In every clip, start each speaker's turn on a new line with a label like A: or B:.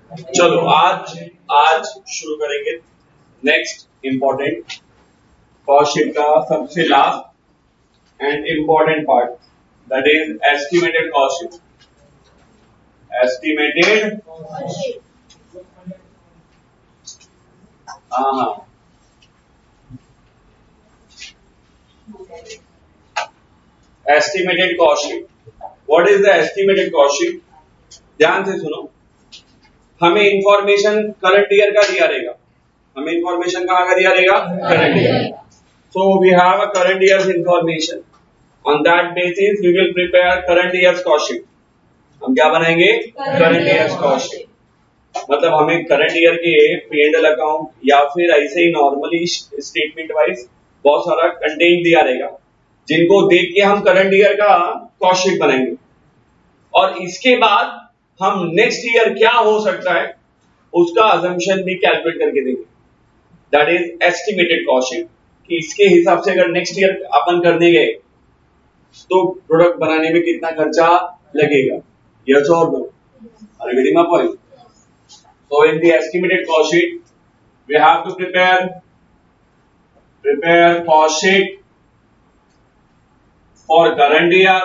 A: चलो आज आज शुरू करेंगे नेक्स्ट इंपॉर्टेंट कॉस्ट शीट का सबसे last and important part, that is estimated cost sheet. Estimated, हाँ estimated cost sheet. What is the estimated cost sheet? ध्यान से सुनो। हमें इंफॉर्मेशन करंट ईयर का दिया रहेगा। हमें इंफॉर्मेशन कहाँ का दिया रहेगा? Current year. So we have a current year's information. On that basis, we will prepare current year's cost sheet. हम क्या बनाएंगे? Current year's cost sheet. मतलब हमें करंट ईयर के P&L अकाउंट या फिर ऐसे ही नॉर्मली स्टेटमेंट वाइज बहुत सारा कंटेंट दिया रहेगा, जिनको देख के हम करंट ईयर का कॉस्ट शीट बनाएंगे। और इसके बाद हम नेक्स्ट ईयर क्या हो सकता है उसका अजम्पशन भी कैलकुलेट करके देंगे। That is estimated cost sheet, कि इसके हिसाब से अगर नेक्स्ट ईयर अपन करने गए तो प्रोडक्ट बनाने में कितना खर्चा लगेगा। यस और no? Are you getting my point? So in the estimated cost sheet, we have to prepare cost sheet for current year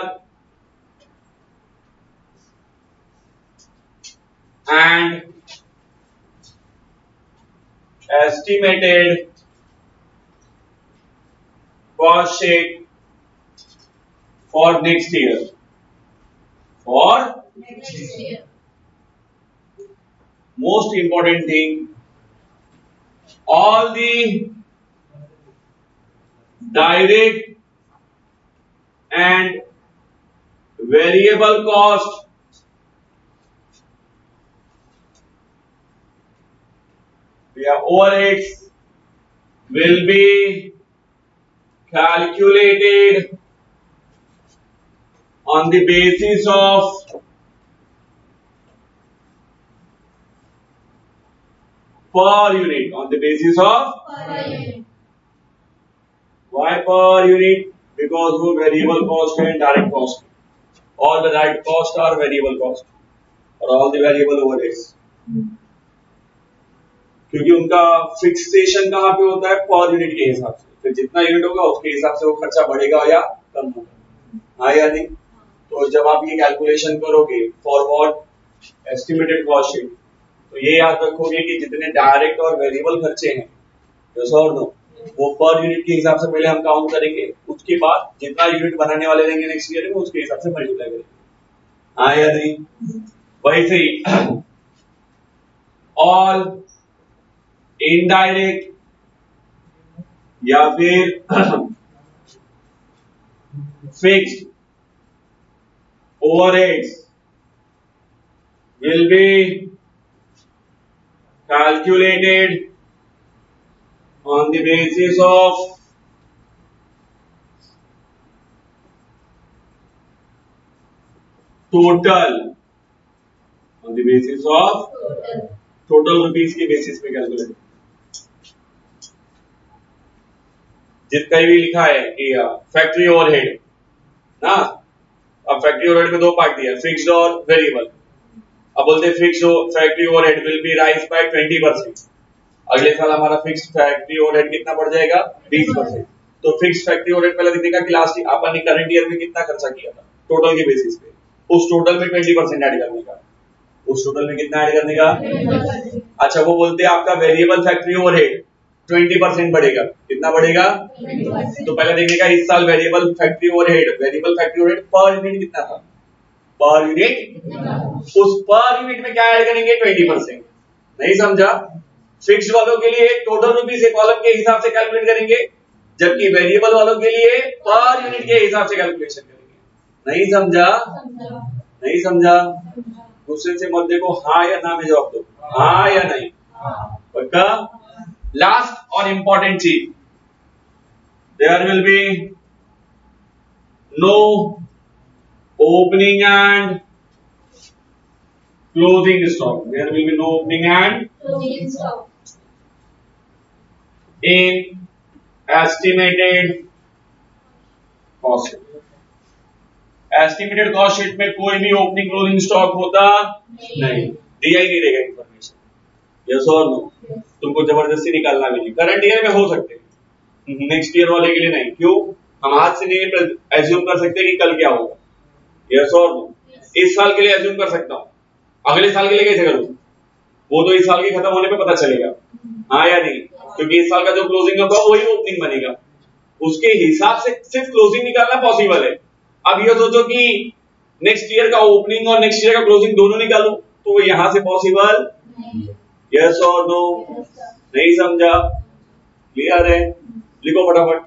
A: and estimated cost sheet for next year. For next year. Most important thing, all the direct and variable cost via overheads will be calculated on the basis of per unit. On the basis of per unit. Why per unit? Because वो variable cost and direct cost. All the direct cost are variable cost और all the variable overheads. क्योंकि उनका fixation कहाँ पे होता है? Per unit के हिसाब से। तो जितना यूनिट होगा उसके हिसाब से वो खर्चा बढ़ेगा या कम होगा, हाँ या नहीं? तो जब आप ये कैलकुलेशन करोगे for what estimated cost sheet, तो ये याद रखोगे कि जितने डायरेक्ट और वेरिएबल खर्चे हैं, यस और नो, वो पर यूनिट के हिसाब से पहले हम काउंट करेंगे, उसके बाद जितना यूनिट बनाने वाले रहेंगे नेक्स्ट ईयर में उसके हिसाब से मल्टीप्लाई करेंगे, हाँ या नहीं? वैसे ही ऑल इनडायरेक्ट या फिर fixed overheads will be calculated on the basis of total, on the basis of total rupees के बेसिस पे कैलकुलेट। जितना भी लिखा है कि फैक्ट्री ओवरहेड ना, अब फैक्ट्री ओवरहेड में दो पार्ट दिया, फिक्स्ड और वेरिएबल। अब बोलते हैं fixed factory overhead will be raise by 20%। अगले साल हमारा फिक्स्ड फैक्ट्री ओवरहेड कितना बढ़ जाएगा? 20%। तो फिक्स्ड फैक्ट्री ओवरहेड पहले दिखेगा कि लास्ट अपन ने करंट ईयर में कितना खर्चा किया था टोटल के बेसिस पे, उस टोटल में 20% ऐड करने का। उस टोटल में कितना ऐड करने का? 20%। अच्छा, वो बोलते हैं आपका वेरिएबल फैक्ट्री ओवरहेड 20% बढ़ेगा। कितना बढ़ेगा? 20%। तो पहले देखने का इस साल variable factory overhead per unit कितना था? पर यूनिट, उस पर यूनिट में क्या ऐड करेंगे? 20%। नहीं समझा? फिक्स्ड वालों के लिए टोटल रुपीस एक कॉलम के हिसाब से कैलकुलेट करेंगे, जबकि वेरिएबल वालों के लिए पर यूनिट के हिसाब से कैलकुलेशन करेंगे। नहीं समझा? नहीं समझा? गुस्से से मत देखो, हाँ या ना में जवाब दो, हाँ या नहीं? पक्का? लास्ट और इंपॉर्टेंट चीज, there will be no opening and closing stock. There will be no opening and closing stock in estimated cost sheet. Estimated cost sheet में कोई भी ओपनिंग क्लोजिंग स्टॉक होता नहीं, दिया ही नहीं रहेगा इंफॉर्मेशन। यस और नो? तुमको जबरदस्ती निकालना भी नहीं, करंट ईयर में हो सकते, नेक्स्ट ईयर वाले के लिए नहीं। क्यों? हम आज से नहीं एज्यूम कर सकते कि कल क्या होगा। यस और नो? इस साल के लिए एज्यूम कर सकता हूँ, अगले साल के लिए कैसे करूँ? वो तो इस साल के खत्म होने पे पता चलेगा, हाँ या नहीं? क्योंकि इस साल का जो क्लोजिंग होगा वही ओपनिंग बनेगा, उसके हिसाब से सिर्फ क्लोजिंग निकालना पॉसिबल है। अब ये सोचो कि नेक्स्ट ईयर का ओपनिंग और नेक्स्ट ईयर का क्लोजिंग दोनों निकालू, तो वो यहां से पॉसिबल? यस और नो? नहीं समझा? क्लियर है? लिखो फटाफट।